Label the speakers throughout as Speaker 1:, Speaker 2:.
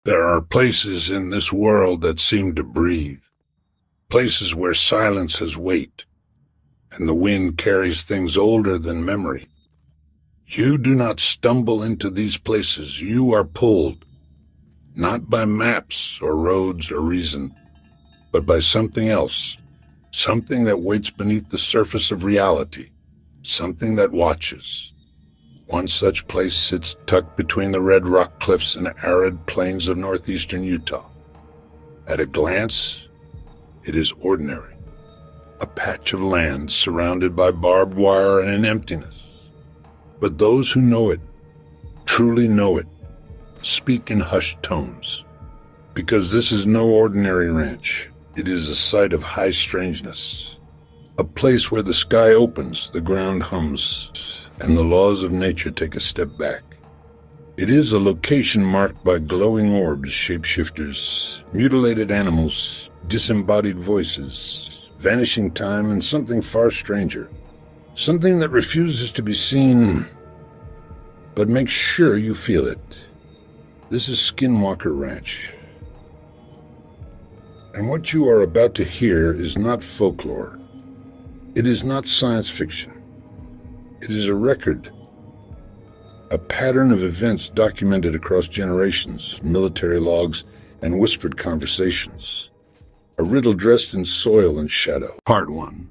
Speaker 1: There are places in this world that seem to breathe, places where silence has weight, and the wind carries things older than memory. You do not stumble into these places. You are pulled, not by maps or roads or reason, but by something else, something that waits beneath the surface of reality, something that watches. One such place sits tucked between the red rock cliffs and arid plains of northeastern Utah. At a glance, it is ordinary, a patch of land surrounded by barbed wire and an emptiness. But those who know it, truly know it, speak in hushed tones, because this is no ordinary ranch. It is a site of high strangeness, a place where the sky opens, the ground hums, and the laws of nature take a step back. It is a location marked by glowing orbs, shapeshifters, mutilated animals, disembodied voices, vanishing time, and something far stranger. Something that refuses to be seen, but makes sure you feel it. This is Skinwalker Ranch. And what you are about to hear is not folklore. It is not science fiction. It is a record, a pattern of events documented across generations, military logs, and whispered conversations. A riddle dressed in soil and shadow. Part 1.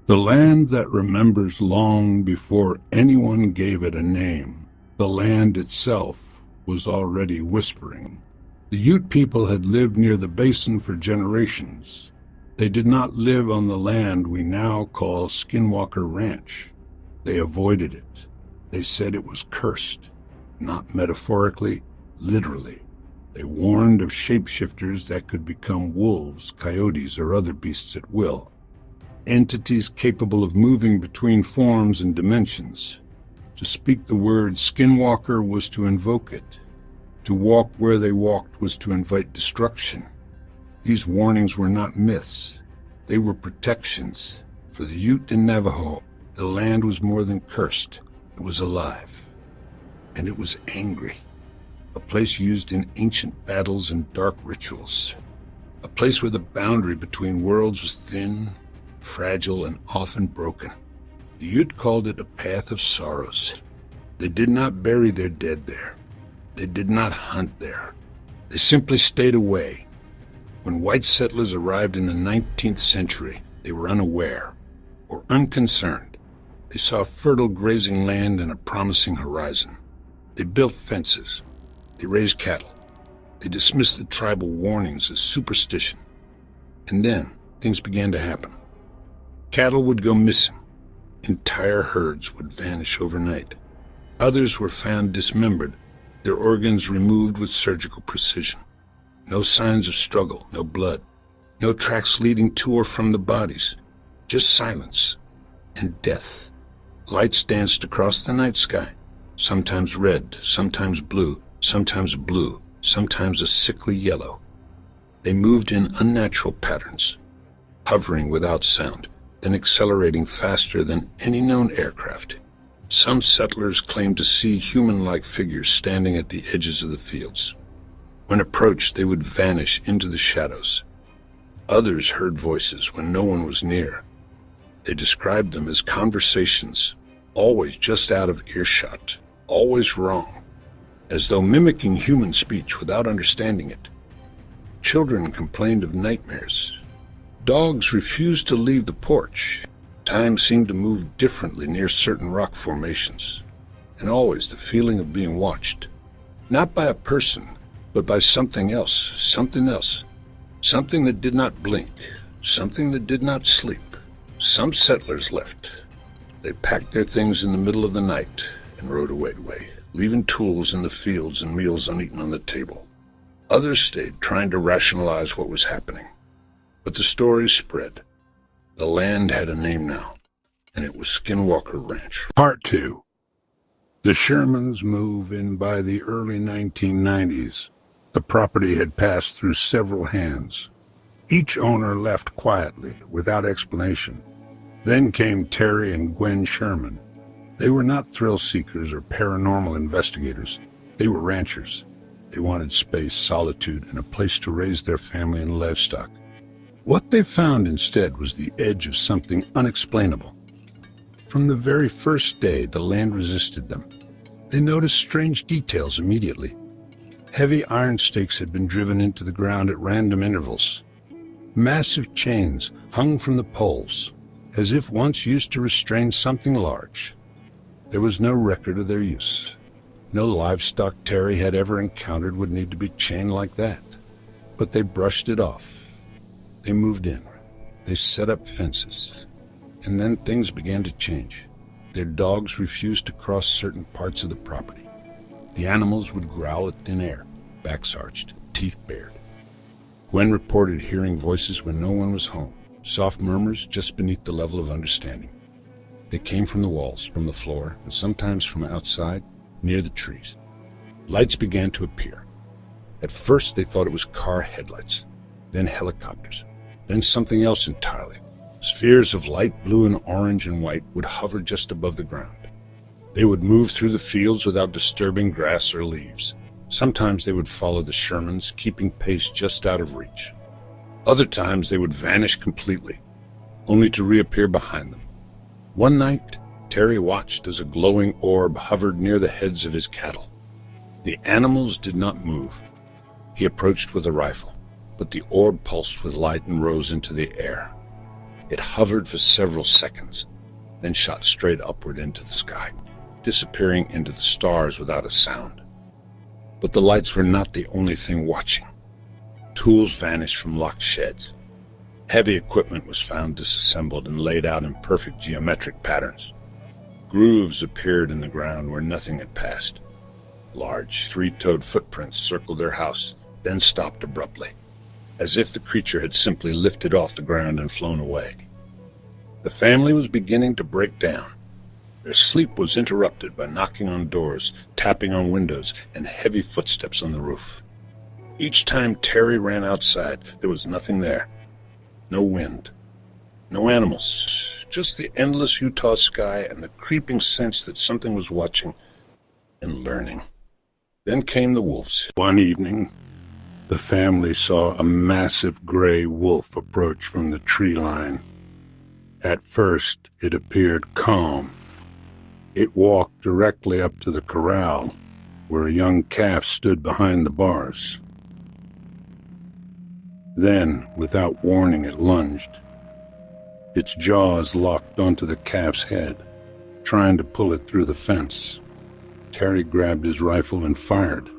Speaker 1: The land that remembers long before anyone gave it a name. The land itself was already whispering. The Ute people had lived near the basin for generations. They did not live on the land we now call Skinwalker Ranch. They avoided it. They said it was cursed, not metaphorically, literally. They warned of shapeshifters that could become wolves, coyotes, or other beasts at will. Entities capable of moving between forms and dimensions. To speak the word Skinwalker was to invoke it. To walk where they walked was to invite destruction. These warnings were not myths. They were protections. For the Ute and Navajo, the land was more than cursed. It was alive. And it was angry. A place used in ancient battles and dark rituals. A place where the boundary between worlds was thin, fragile, and often broken. The Ute called it a path of sorrows. They did not bury their dead there. They did not hunt there. They simply stayed away. When white settlers arrived in the 19th century, they were unaware or unconcerned. They saw fertile grazing land and a promising horizon. They built fences. They raised cattle. They dismissed the tribal warnings as superstition. And then things began to happen. Cattle would go missing. Entire herds would vanish overnight. Others were found dismembered, their organs removed with surgical precision. No signs of struggle, no blood, no tracks leading to or from the bodies, just silence and death. Lights danced across the night sky, sometimes red, sometimes blue, sometimes a sickly yellow. They moved in unnatural patterns, hovering without sound, then accelerating faster than any known aircraft. Some settlers claimed to see human-like figures standing at the edges of the fields. When approached, they would vanish into the shadows. Others heard voices when no one was near. They described them as conversations, always just out of earshot, always wrong, as though mimicking human speech without understanding it. Children complained of nightmares. Dogs refused to leave the porch. Time seemed to move differently near certain rock formations, and always the feeling of being watched, not by a person, but by something else, something that did not blink, something that did not sleep. Some settlers left. They packed their things in the middle of the night and rode away, leaving tools in the fields and meals uneaten on the table. Others stayed, trying to rationalize what was happening. But the stories spread. The land had a name now, and it was Skinwalker Ranch. Part 2. The Shermans moved in by the early 1990s. The property had passed through several hands. Each owner left quietly, without explanation. Then came Terry and Gwen Sherman. They were not thrill seekers or paranormal investigators. They were ranchers. They wanted space, solitude, and a place to raise their family and livestock. What they found instead was the edge of something unexplainable. From the very first day, the land resisted them. They noticed strange details immediately. Heavy iron stakes had been driven into the ground at random intervals. Massive chains hung from the poles, as if once used to restrain something large. There was no record of their use. No livestock Terry had ever encountered would need to be chained like that. But they brushed it off. They moved in. They set up fences. And then things began to change. Their dogs refused to cross certain parts of the property. The animals would growl at thin air, backs arched, teeth bared. Gwen reported hearing voices when no one was home, soft murmurs just beneath the level of understanding. They came from the walls, from the floor, and sometimes from outside, near the trees. Lights began to appear. At first they thought it was car headlights, then helicopters, then something else entirely. Spheres of light blue and orange and white would hover just above the ground. They would move through the fields without disturbing grass or leaves. Sometimes they would follow the Shermans, keeping pace just out of reach. Other times they would vanish completely, only to reappear behind them. One night, Terry watched as a glowing orb hovered near the heads of his cattle. The animals did not move. He approached with a rifle, but the orb pulsed with light and rose into the air. It hovered for several seconds, then shot straight upward into the sky, disappearing into the stars without a sound. But the lights were not the only thing watching. Tools vanished from locked sheds. Heavy equipment was found disassembled and laid out in perfect geometric patterns. Grooves appeared in the ground where nothing had passed. Large, three-toed footprints circled their house, then stopped abruptly, as if the creature had simply lifted off the ground and flown away. The family was beginning to break down. Their sleep was interrupted by knocking on doors, tapping on windows, and heavy footsteps on the roof. Each time Terry ran outside, there was nothing there. No wind. No animals. Just the endless Utah sky and the creeping sense that something was watching and learning. Then came the wolves. One evening, the family saw a massive gray wolf approach from the tree line. At first, it appeared calm. It walked directly up to the corral, where a young calf stood behind the bars. Then, without warning, it lunged. Its jaws locked onto the calf's head, trying to pull it through the fence. Terry grabbed his rifle and fired.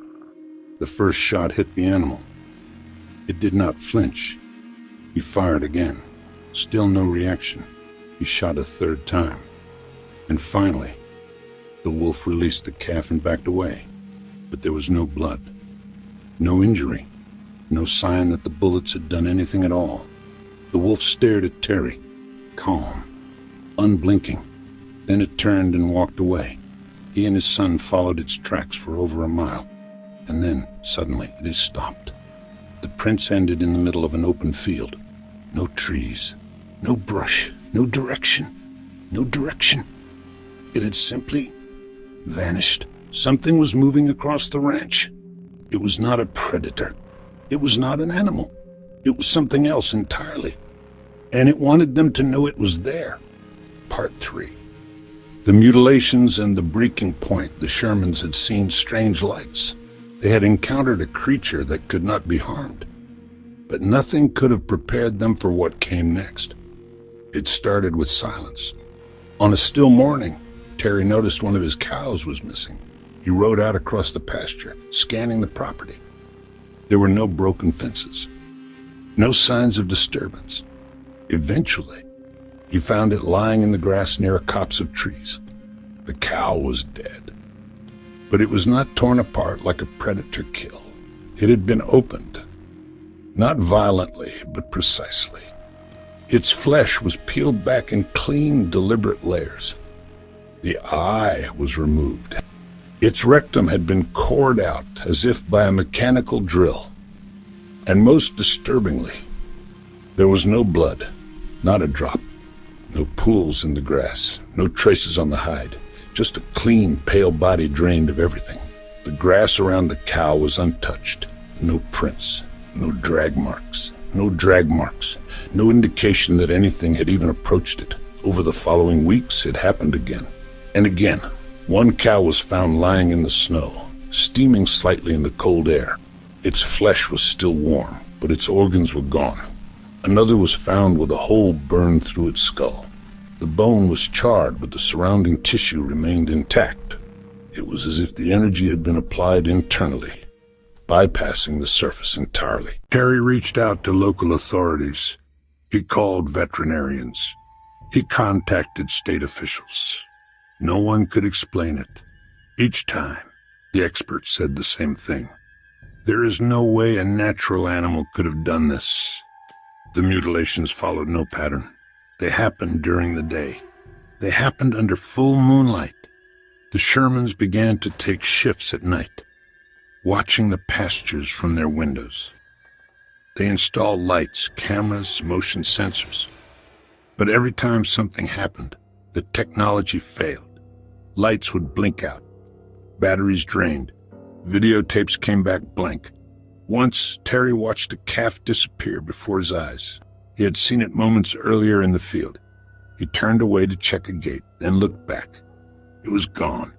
Speaker 1: The first shot hit the animal. It did not flinch. He fired again. Still no reaction. He shot a third time. And finally, the wolf released the calf and backed away. But there was no blood. No injury. No sign that the bullets had done anything at all. The wolf stared at Terry, calm, unblinking. Then it turned and walked away. He and his son followed its tracks for over a mile. And then, suddenly, it stopped. The prints ended in the middle of an open field. No trees, no brush, no direction, no direction. It had simply vanished. Something was moving across the ranch. It was not a predator. It was not an animal. It was something else entirely. And it wanted them to know it was there. Part 3. The mutilations and the breaking point, the Shermans had seen strange lights. They had encountered a creature that could not be harmed. But nothing could have prepared them for what came next. It started with silence. On a still morning, Terry noticed one of his cows was missing. He rode out across the pasture, scanning the property. There were no broken fences, no signs of disturbance. Eventually, he found it lying in the grass near a copse of trees. The cow was dead, but it was not torn apart like a predator kill. It had been opened, not violently, but precisely. Its flesh was peeled back in clean, deliberate layers. The eye was removed. Its rectum had been cored out as if by a mechanical drill. And most disturbingly, there was no blood, not a drop. No pools in the grass, no traces on the hide, just a clean, pale body drained of everything. The grass around the cow was untouched. No prints, no drag marks, no indication that anything had even approached it. Over the following weeks, it happened again and again. One cow was found lying in the snow, steaming slightly in the cold air. Its flesh was still warm, but its organs were gone. Another was found with a hole burned through its skull. The bone was charred, but the surrounding tissue remained intact. It was as if the energy had been applied internally, bypassing the surface entirely. Terry reached out to local authorities. He called veterinarians. He contacted state officials. No one could explain it. Each time, the experts said the same thing. There is no way a natural animal could have done this. The mutilations followed no pattern. They happened during the day. They happened under full moonlight. The Shermans began to take shifts at night, watching the pastures from their windows. They installed lights, cameras, motion sensors. But every time something happened, the technology failed. Lights would blink out. Batteries drained. Videotapes came back blank. Once, Terry watched a calf disappear before his eyes. He had seen it moments earlier in the field. He turned away to check a gate, then looked back. It was gone.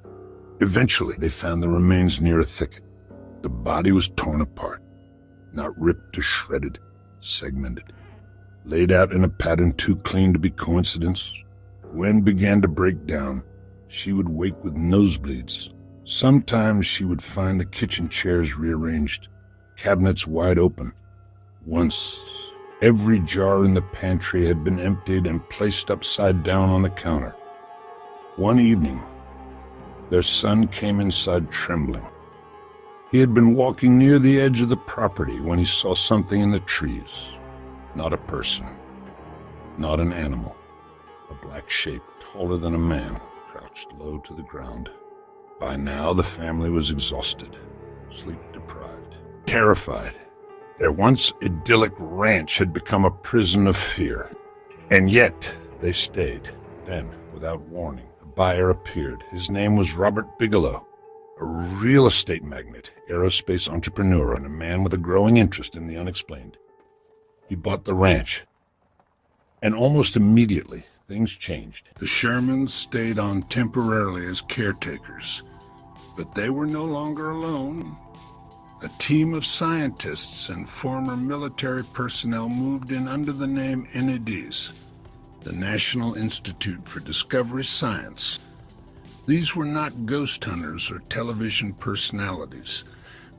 Speaker 1: Eventually, they found the remains near a thicket. The body was torn apart, not ripped or shredded, segmented, laid out in a pattern too clean to be coincidence. Gwen began to break down. She would wake with nosebleeds. Sometimes she would find the kitchen chairs rearranged, cabinets wide open. Once, every jar in the pantry had been emptied and placed upside down on the counter. One evening, their son came inside trembling. He had been walking near the edge of the property when he saw something in the trees. Not a person, not an animal. A black shape, taller than a man, crouched low to the ground. By now, the family was exhausted, sleep-deprived, terrified. Their once idyllic ranch had become a prison of fear. And yet, they stayed. Then, without warning, a buyer appeared. His name was Robert Bigelow, a real estate magnate, aerospace entrepreneur, and a man with a growing interest in the unexplained. He bought the ranch. And almost immediately, things changed. The Shermans stayed on temporarily as caretakers, but they were no longer alone. A team of scientists and former military personnel moved in under the name NIDS, the National Institute for Discovery Science. These were not ghost hunters or television personalities.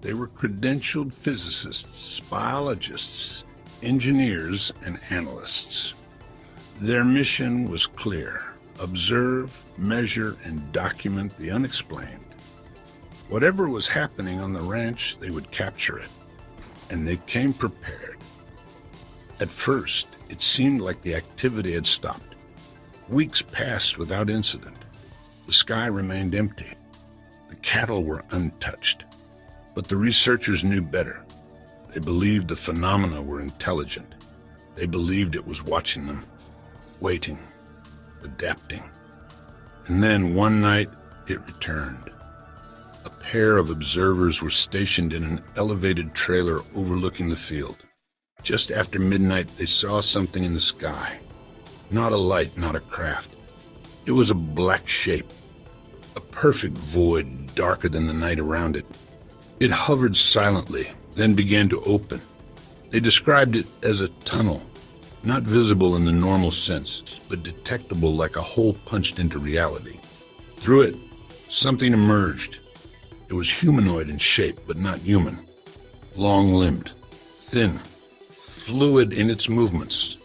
Speaker 1: They were credentialed physicists, biologists, engineers, and analysts. Their mission was clear: observe, measure, and document the unexplained. Whatever was happening on the ranch, they would capture it, and they came prepared. At first, it seemed like the activity had stopped. Weeks passed without incident. The sky remained empty. The cattle were untouched. But the researchers knew better. They believed the phenomena were intelligent. They believed it was watching them, waiting, adapting. And then one night, it returned. A pair of observers were stationed in an elevated trailer overlooking the field. Just after midnight, they saw something in the sky. Not a light, not a craft. It was a black shape, a perfect void, darker than the night around it. It hovered silently, then began to open. They described it as a tunnel, not visible in the normal sense, but detectable like a hole punched into reality. Through it, something emerged. It was humanoid in shape, but not human. Long-limbed, thin, fluid in its movements.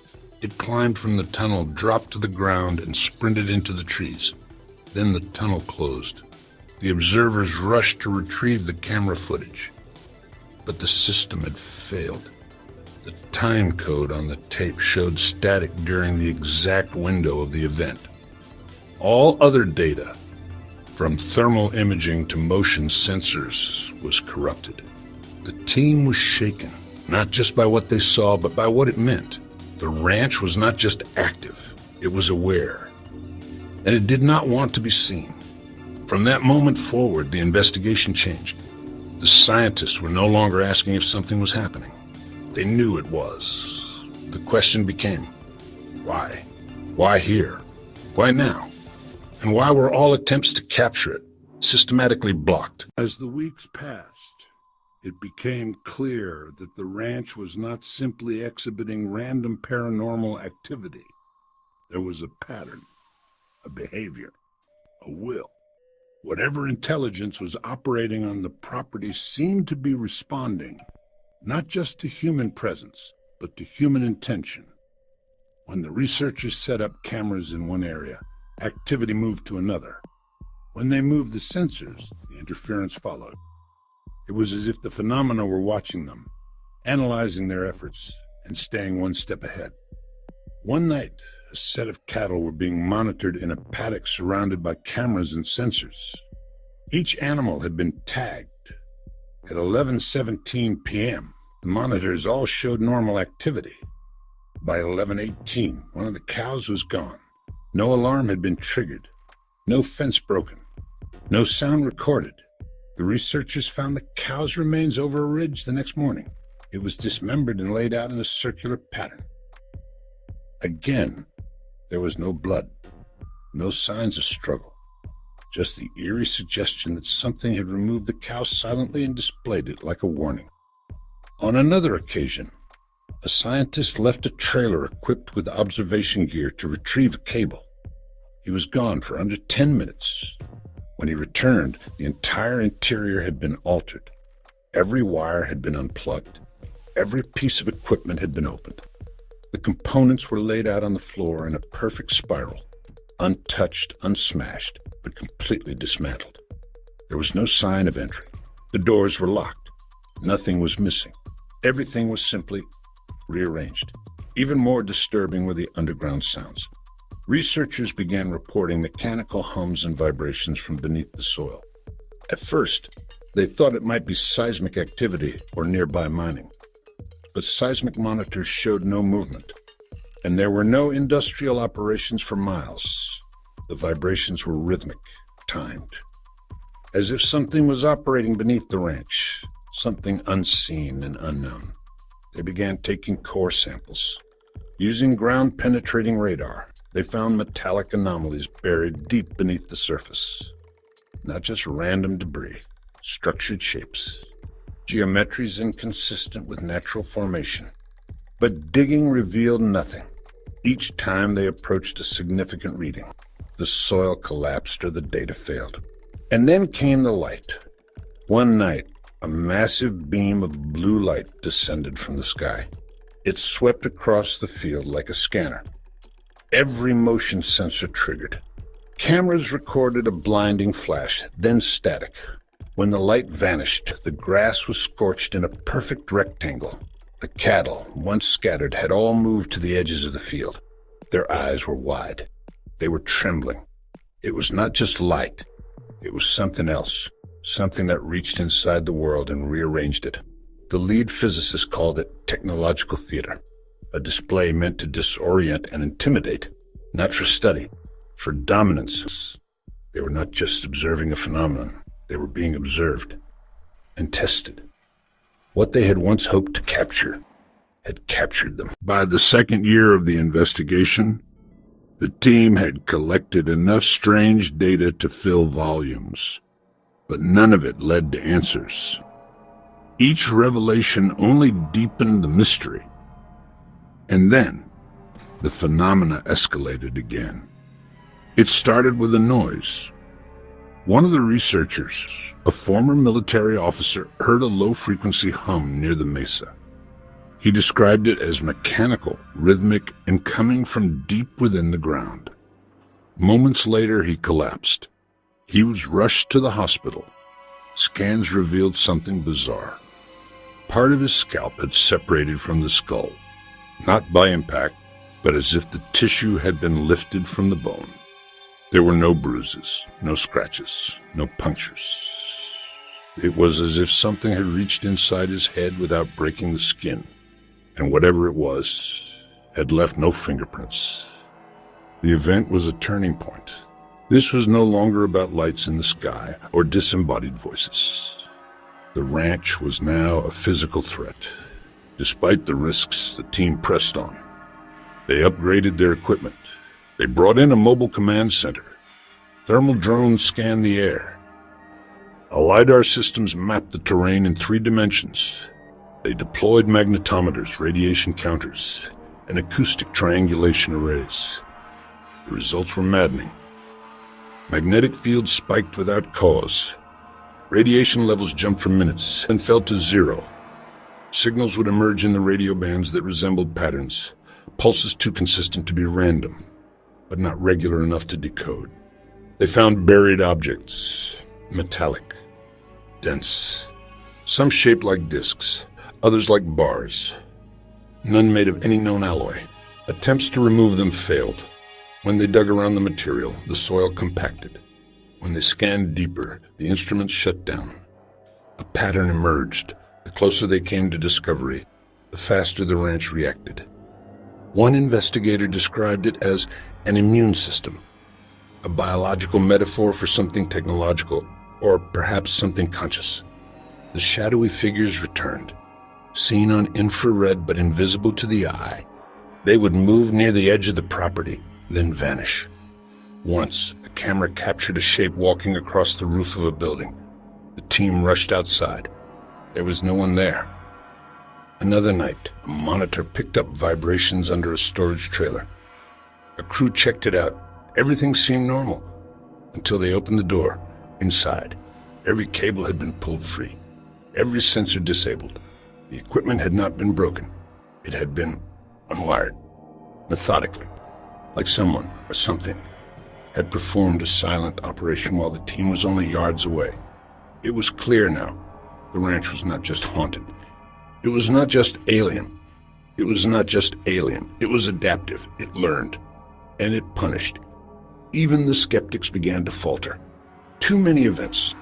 Speaker 1: It climbed from the tunnel, dropped to the ground, and sprinted into the trees. Then the tunnel closed. The observers rushed to retrieve the camera footage. But the system had failed. The time code on the tape showed static during the exact window of the event. All other data, from thermal imaging to motion sensors, was corrupted. The team was shaken, not just by what they saw, but by what it meant. The ranch was not just active, it was aware. And it did not want to be seen. From that moment forward, the investigation changed. The scientists were no longer asking if something was happening. They knew it was. The question became, why? Why here? Why now? And why were all attempts to capture it systematically blocked? As the weeks passed, it became clear that the ranch was not simply exhibiting random paranormal activity. There was a pattern, a behavior, a will. Whatever intelligence was operating on the property seemed to be responding, not just to human presence, but to human intention. When the researchers set up cameras in one area, activity moved to another. When they moved the sensors, the interference followed. It was as if the phenomena were watching them, analyzing their efforts, and staying one step ahead. One night, a set of cattle were being monitored in a paddock surrounded by cameras and sensors. Each animal had been tagged. At 11:17 p.m., the monitors all showed normal activity. By 11:18, one of the cows was gone. No alarm had been triggered. No fence broken. No sound recorded. The researchers found the cow's remains over a ridge the next morning. It was dismembered and laid out in a circular pattern. Again, there was no blood, no signs of struggle, just the eerie suggestion that something had removed the cow silently and displayed it like a warning. On another occasion, a scientist left a trailer equipped with observation gear to retrieve a cable. He was gone for under 10 minutes. When he returned, the entire interior had been altered. Every wire had been unplugged. Every piece of equipment had been opened. The components were laid out on the floor in a perfect spiral, untouched, unsmashed, but completely dismantled. There was no sign of entry. The doors were locked. Nothing was missing. Everything was simply rearranged. Even more disturbing were the underground sounds. Researchers began reporting mechanical hums and vibrations from beneath the soil. At first, they thought it might be seismic activity or nearby mining. But seismic monitors showed no movement, and there were no industrial operations for miles. The vibrations were rhythmic, timed, as if something was operating beneath the ranch, something unseen and unknown. They began taking core samples. Using ground-penetrating radar, they found metallic anomalies buried deep beneath the surface. Not just random debris, structured shapes, geometries inconsistent with natural formation. But digging revealed nothing. Each time they approached a significant reading, the soil collapsed or the data failed. And then came the light. One night, a massive beam of blue light descended from the sky. It swept across the field like a scanner. Every motion sensor triggered. Cameras recorded a blinding flash, then static. When the light vanished, the grass was scorched in a perfect rectangle. The cattle, once scattered, had all moved to the edges of the field. Their eyes were wide. They were trembling. It was not just light. It was something else, something that reached inside the world and rearranged it. The lead physicist called it technological theater, a display meant to disorient and intimidate, not for study, for dominance. They were not just observing a phenomenon. They were being observed and tested. What they had once hoped to capture had captured them. By the second year of the investigation, the team had collected enough strange data to fill volumes, but none of it led to answers. Each revelation only deepened the mystery. And then, the phenomena escalated again. It started with a noise. One of the researchers, a former military officer, heard a low-frequency hum near the mesa. He described it as mechanical, rhythmic, and coming from deep within the ground. Moments later, he collapsed. He was rushed to the hospital. Scans revealed something bizarre. Part of his scalp had separated from the skull, not by impact, but as if the tissue had been lifted from the bone. There were no bruises, no scratches, no punctures. It was as if something had reached inside his head without breaking the skin, and whatever it was, had left no fingerprints. The event was a turning point. This was no longer about lights in the sky or disembodied voices. The ranch was now a physical threat. Despite the risks, the team pressed on. They upgraded their equipment. They brought in a mobile command center. Thermal drones scanned the air. LiDAR systems mapped the terrain in 3 dimensions. They deployed magnetometers, radiation counters, and acoustic triangulation arrays. The results were maddening. Magnetic fields spiked without cause. Radiation levels jumped for minutes and fell to 0. Signals would emerge in the radio bands that resembled patterns, pulses too consistent to be random, but not regular enough to decode. They found buried objects, metallic, dense, some shaped like discs, others like bars, none made of any known alloy. Attempts to remove them failed. When they dug around the material, the soil compacted. When they scanned deeper, the instruments shut down. A pattern emerged. The closer they came to discovery, the faster the ranch reacted. One investigator described it as an immune system, a biological metaphor for something technological, or perhaps something conscious. The shadowy figures returned, seen on infrared but invisible to the eye. They would move near the edge of the property, then vanish. Once, a camera captured a shape walking across the roof of a building. The team rushed outside. There was no one there. Another night, a monitor picked up vibrations under a storage trailer. A crew checked it out. Everything seemed normal, until they opened the door. Inside, every cable had been pulled free, every sensor disabled. The equipment had not been broken. It had been unwired, methodically, like someone or something had performed a silent operation while the team was only yards away. It was clear now. The ranch was not just haunted. It was not just alien. It was not just alien. It was adaptive. It learned. And it punished. Even the skeptics began to falter. Too many events.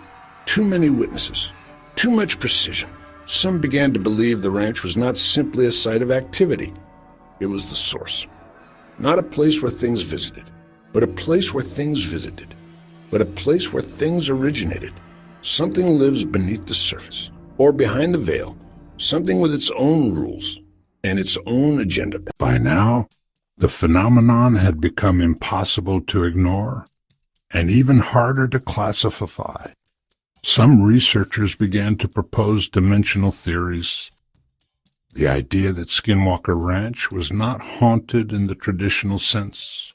Speaker 1: Too many witnesses. Too much precision. Some began to believe the ranch was not simply a site of activity. It was the source. Not a place where things visited, but a place where things visited. But a place where things originated. Something lives beneath the surface, or behind the veil. Something with its own rules and its own agenda.
Speaker 2: By now, the phenomenon had become impossible to ignore and even harder to classify. Some researchers began to propose dimensional theories. The idea that Skinwalker Ranch was not haunted in the traditional sense,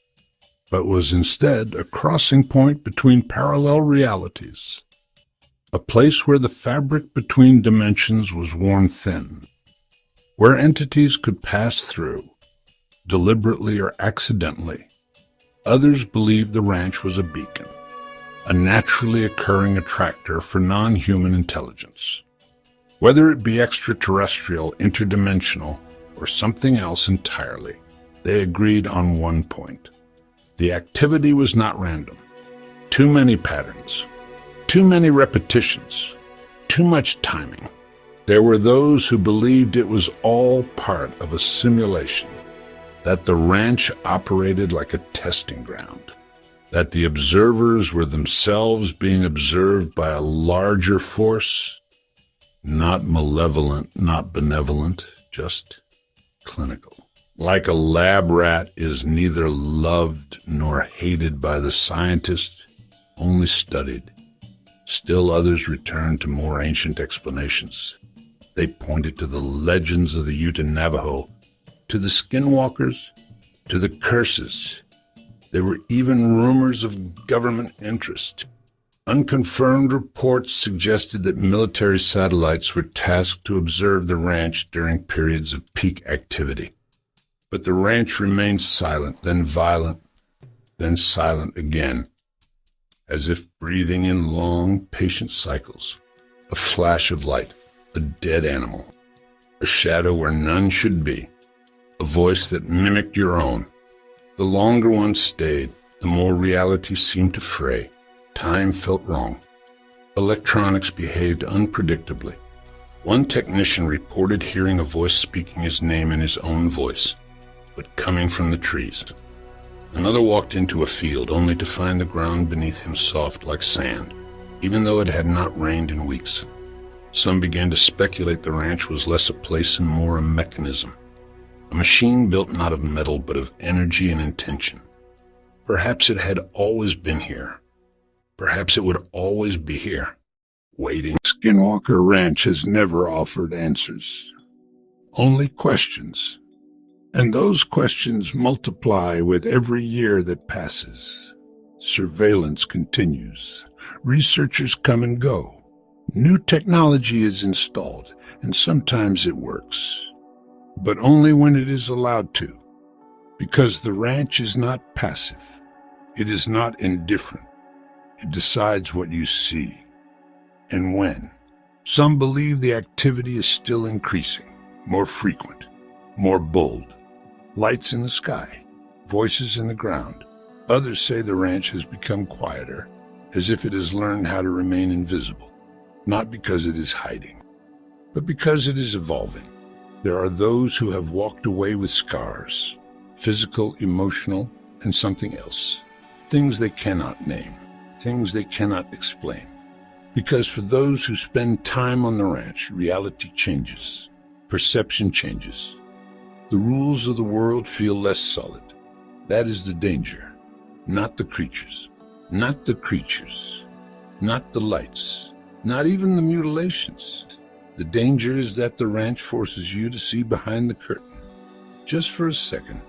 Speaker 2: but was instead a crossing point between parallel realities. A place where the fabric between dimensions was worn thin, where entities could pass through, deliberately or accidentally. Others believed the ranch was a beacon, a naturally occurring attractor for non-human intelligence. Whether it be extraterrestrial, interdimensional, or something else entirely, they agreed on one point. The activity was not random. Too many patterns. Too many repetitions, too much timing. There were those who believed it was all part of a simulation, that the ranch operated like a testing ground, that the observers were themselves being observed by a larger force, not malevolent, not benevolent, just clinical. Like a lab rat is neither loved nor hated by the scientist, only studied. Still others returned to more ancient explanations. They pointed to the legends of the Ute and Navajo, to the skinwalkers, to the curses. There were even rumors of government interest. Unconfirmed reports suggested that military satellites were tasked to observe the ranch during periods of peak activity. But the ranch remained silent, then violent, then silent again, as if breathing in long, patient cycles. A flash of light, a dead animal, a shadow where none should be, a voice that mimicked your own. The longer one stayed, the more reality seemed to fray. Time felt wrong. Electronics behaved unpredictably. One technician reported hearing a voice speaking his name in his own voice, but coming from the trees.
Speaker 1: Another walked into a field only to find the ground beneath him soft like sand, even though it had not rained in weeks. Some began to speculate the ranch was less a place and more a mechanism. A machine built not of metal but of energy and intention. Perhaps it had always been here. Perhaps it would always be here, waiting.
Speaker 2: Skinwalker Ranch has never offered answers, only questions. And those questions multiply with every year that passes. Surveillance continues. Researchers come and go. New technology is installed, and sometimes it works. But only when it is allowed to. Because the ranch is not passive. It is not indifferent. It decides what you see. And when. Some believe the activity is still increasing, more frequent, more bold. Lights in the sky, voices in the ground. Others say the ranch has become quieter, as if it has learned how to remain invisible, not because it is hiding, but because it is evolving. There are those who have walked away with scars, physical, emotional, and something else, things they cannot name, things they cannot explain. Because for those who spend time on the ranch, reality changes, perception changes. The rules of the world feel less solid. That is the danger. Not the creatures. Not the creatures. Not the lights. Not even the mutilations. The danger is that the ranch forces you to see behind the curtain. Just for a second.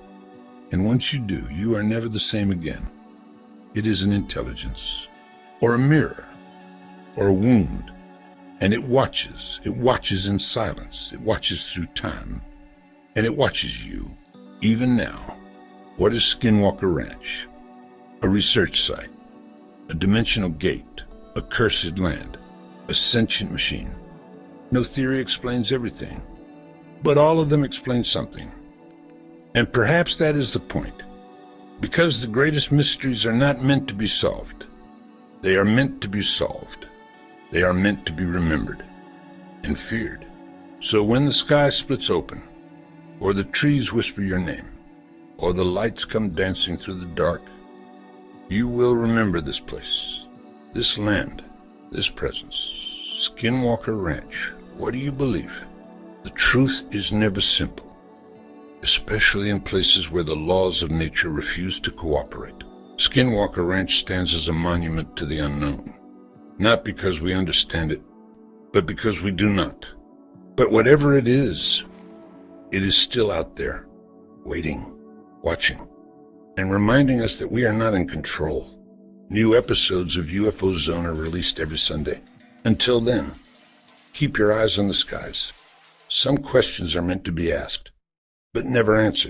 Speaker 2: And once you do, you are never the same again. It is an intelligence. Or a mirror. Or a wound. And it watches. It watches in silence. It watches through time. And it watches you, even now. What is Skinwalker Ranch? A research site, a dimensional gate, a cursed land, a sentient machine. No theory explains everything, but all of them explain something. And perhaps that is the point, because the greatest mysteries are not meant to be solved. They are meant to be solved. They are meant to be remembered and feared. So when the sky splits open, or the trees whisper your name, or the lights come dancing through the dark, you will remember this place, this land, this presence. Skinwalker Ranch. What do you believe? The truth is never simple, especially in places where the laws of nature refuse to cooperate. Skinwalker Ranch stands as a monument to the unknown, not because we understand it, but because we do not. But whatever it is still out there, waiting, watching, and reminding us that we are not in control. New episodes of UFO Zone are released every Sunday. Until then, keep your eyes on the skies. Some questions are meant to be asked, but never answered.